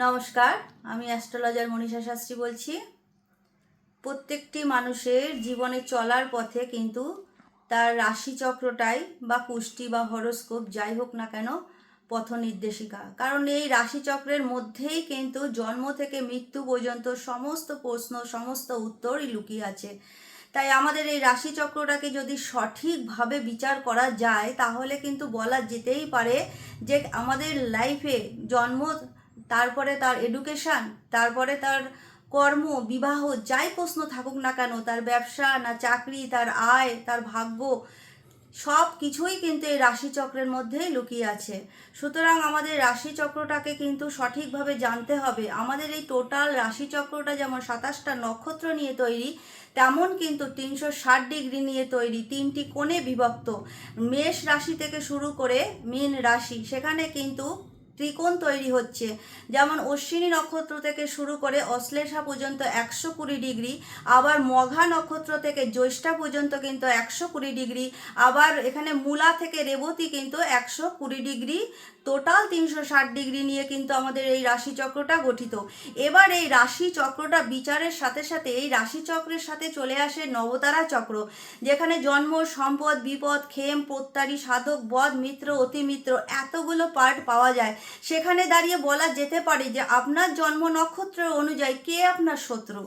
নমস্কার, আমি অ্যাস্ট্রোলজার মনীষা শাস্ত্রী বলছি। প্রত্যেকটি মানুষের জীবনে চলার পথে কিন্তু তার রাশিচক্রটাই বা কুষ্টি বা হরোস্কোপ যাই হোক না কেন পথ নির্দেশিকা। কারণ এই রাশিচক্রের মধ্যেই কিন্তু জন্ম থেকে মৃত্যু পর্যন্ত সমস্ত প্রশ্ন, সমস্ত উত্তরই লুকিয়ে আছে। তাই আমাদের এই রাশিচক্রটাকে যদি সঠিকভাবে বিচার করা যায় তাহলে কিন্তু বলা যেতেই পারে যে আমাদের লাইফে জন্ম, তারপরে তার এডুকেশান, তারপরে তার কর্ম, বিবাহ, যাই প্রশ্ন থাকুক না কেন, তার ব্যবসা না চাকরি, তার আয়, তার ভাগ্য, সব কিছুই কিন্তু এই রাশিচক্রের মধ্যেই লুকিয়ে আছে। সুতরাং আমাদের রাশিচক্রটাকে কিন্তু সঠিকভাবে জানতে হবে। আমাদের এই টোটাল রাশিচক্রটা যেমন 27টা নক্ষত্র নিয়ে তৈরি, তেমন কিন্তু 360 ডিগ্রি নিয়ে তৈরি, 3টি কোণে বিভক্ত। মেষ রাশি থেকে শুরু করে মীন রাশি, সেখানে কিন্তু ত্রিকোণ তৈরি হচ্ছে। যেমন অশ্বিনী নক্ষত্র থেকে শুরু করে অশ্লেষা পর্যন্ত 120 ডিগ্রি, আবার মঘা নক্ষত্র থেকে জ্যৈষ্ঠা পর্যন্ত কিন্তু 120 ডিগ্রি, আবার এখানে মূলা থেকে রেবতী কিন্তু 120 ডিগ্রি, টোটাল 360 ডিগ্রি নিয়ে কিন্তু আমাদের এই রাশিচক্রটা গঠিত। এবার এই রাশিচক্রটা বিচারের সাথে সাথে এই রাশিচক্রের সাথে চলে আসে নবতারা চক্র, যেখানে জন্ম, সম্পদ, বিপদ, ক্ষেম, প্রত্যারী, সাধক, বধ, মিত্র, অতিমিত্র, এতগুলো পার্ট পাওয়া যায়। সেখানে দাঁড়িয়ে বলা যেতে পারে যে আপনার জন্ম নক্ষত্র অনুযায়ী কে আপনার শত্রু,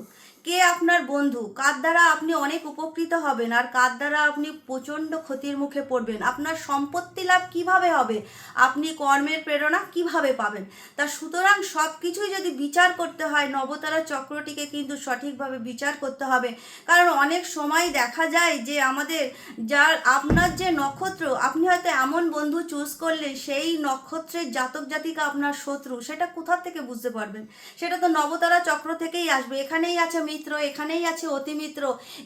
কে আপনার বন্ধু, কার দ্বারা আপনি অনেক উপকৃত হবেন আর কার দ্বারা আপনি প্রচণ্ড ক্ষতির মুখে পড়বেন, আপনার সম্পত্তি লাভ কিভাবে হবে, আপনি কর্মের প্রেরণা কিভাবে পাবেন। তা সুতরাং সব কিছুই যদি বিচার করতে হয়, নবতারা চক্রটিকে কিন্তু সঠিকভাবে বিচার করতে হবে। কারণ অনেক সময় দেখা যায় যে আমাদের আপনার যে নক্ষত্র, আপনি হয়তো এমন বন্ধু চুজ করলে সেই নক্ষত্রের জাতক জাতিকা আপনার শত্রু, সেটা কোথা থেকে বুঝতে পারবেন? সেটা তো নবতারা চক্র থেকেই আসবে। এখানেই আছে মিত্র, এখানেই আছে অতিমিত্র,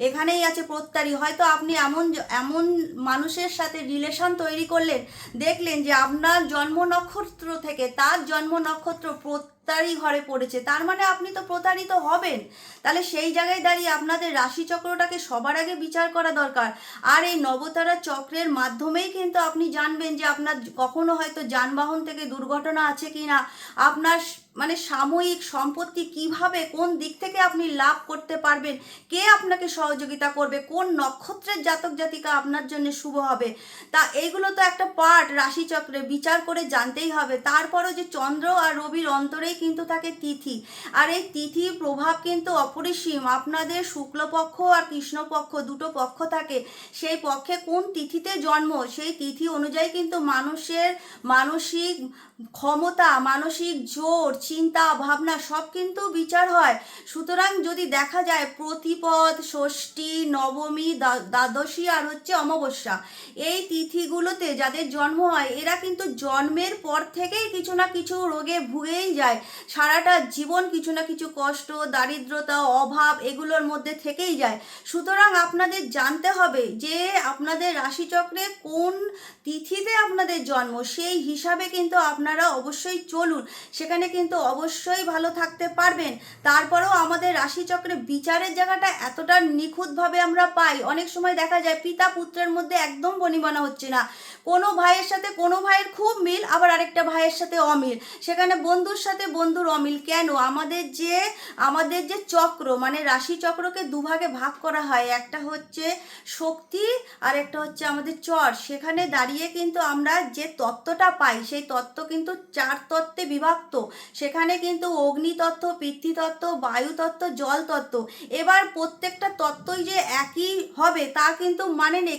এখানেই আছে প্রত্যারী। হয়তো আপনি এমন এমন মানুষের সাথে রিলেশন তৈরি করলেন, দেখলেন যে আপনার জন্ম নক্ষত্র থেকে তার জন্ম নক্ষত্র প্রত্যারী ঘরে পড়েছে, তার মানে আপনি তো প্রতারিত হবেন। তাহলে সেই জায়গায় দাঁড়িয়ে আপনাদের রাশিচক্রটাকে সবার আগে বিচার করা দরকার। আর এই নবতারা চক্রের মাধ্যমেই কিন্তু আপনি জানবেন যে আপনার কখনো হয়তো যানবাহন থেকে দুর্ঘটনা আছে কি না, আপনার সাময়িক সম্পত্তি কিভাবে, কোন দিক থেকে আপনি লাভ করতে পারবেন, কে আপনাকে সহযোগিতা করবে, কোন নক্ষত্রের জাতক জাতিকা আপনার জন্য শুভ হবে। তা এইগুলো তো একটা পার্ট রাশিচক্রে বিচার করে জানতেই হবে। তারপরও যে চন্দ্র আর রবির অন্তরেই কিন্তু থাকে তিথি, আর এই তিথির প্রভাব কিন্তু অপরিসীম। আপনাদের শুক্লপক্ষ আর কৃষ্ণপক্ষ দুটো পক্ষ থাকে, সেই পক্ষে কোন তিথিতে জন্ম, সেই তিথি অনুযায়ী কিন্তু মানুষের মানসিক ক্ষমতা, মানসিক জোর, চিন্তা ভাবনা সব কিন্তু বিচার হয়। সুতরাং যদি দেখা যায় প্রতিপদ, ষষ্ঠী, নবমী, দ্বাদশী আর হচ্ছে অমাবস্যা, এই তিথিগুলোতে যাদের জন্ম হয় এরা কিন্তু জন্মের পর থেকেই কিছু না কিছু রোগে ভুগেই যায়। সারাটা জীবন কিছু না কিছু কষ্ট, দারিদ্রতা, অভাব এগুলোর মধ্যে থেকেই যায়। সুতরাং আপনাদের জানতে হবে যে আপনাদের রাশিচক্রে কোন তিথিতে আপনাদের জন্ম, সেই হিসাবে কিন্তু আপনারা অবশ্যই চলুন, সেখানে কিন্তু অবশ্যই ভালো থাকতে পারবেন। তারপরেও আমাদের রাশিচক্রে বিচারের জায়গাটা এতটা নিখুঁতভাবে আমরা পাই, অনেক সময় দেখা যায় পিতা পুত্রের মধ্যে একদম বনিবনা হচ্ছে না, কোনো ভাইয়ের সাথে কোনো ভাইয়ের খুব মিল, আবার আরেকটা ভাইয়ের সাথে অমিল, সেখানে বন্ধুর সাথে বন্ধুর অমিল। কেন? আমাদের যে চক্র, রাশিচক্রকে দুভাগে ভাগ করা হয়, একটা হচ্ছে শক্তি আর একটা হচ্ছে আমাদের চর। সেখানে দাঁড়িয়ে কিন্তু আমরা যে তত্ত্বটা পাই সেই তত্ত্ব কিন্তু 4 তত্ত্বে বিভক্ত। সেখানে কিন্তু অগ্নিতত্ত্ব, পৃথ্বীতত্ত্ব, বায়ুতত্ত্ব, জল তত্ত্ব। এবার প্রত্যেকটা তত্ত্বই যে একই হবে তা কিন্তু মানে নেই।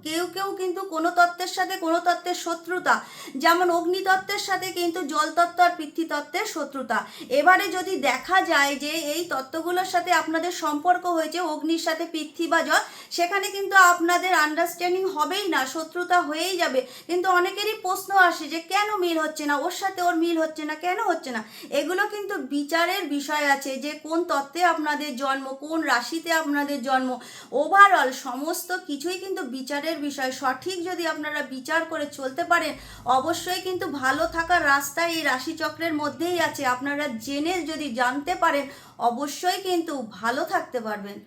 কেউ কেউ কিন্তু কোনো তত্ত্বের সাথে কোনো তত্ত্বের শত্রুতা, যেমন অগ্নিতত্ত্বের সাথে কিন্তু জলতত্ত্ব আর পৃথ্বীতত্ত্বের শত্রুতা। এবারে যদি দেখা যায় যে এই তত্ত্বগুলোর সাথে আপনাদের সম্পর্ক হয়েছে অগ্নির সাথে পৃথ্বী বা জল, সেখানে কিন্তু আপনাদের আন্ডারস্ট্যান্ডিং হবেই না, শত্রুতা হয়েই যাবে। কিন্তু অনেকেরই প্রশ্ন আসে যে কেন মিল হচ্ছে না, ওর সাথে ওর মিল হচ্ছে না, কেন হচ্ছে না? এগুলো কিন্তু বিচারের বিষয় আছে, যে কোন তত্ত্বে আপনাদের জন্ম, কোন রাশিতে আপনাদের জন্ম, ওভারঅল সমস্ত কিছুই কিন্তু বিচারের বিষয়। সঠিক যদি আপনারা বিচার করে চলতে পারেন, অবশ্যই কিন্তু ভালো থাকার রাস্তা এই রাশিচক্রের মধ্যেই আছে। আপনারা জেনে যদি জানতে পারেন, অবশ্যই কিন্তু ভালো থাকতে পারবেন।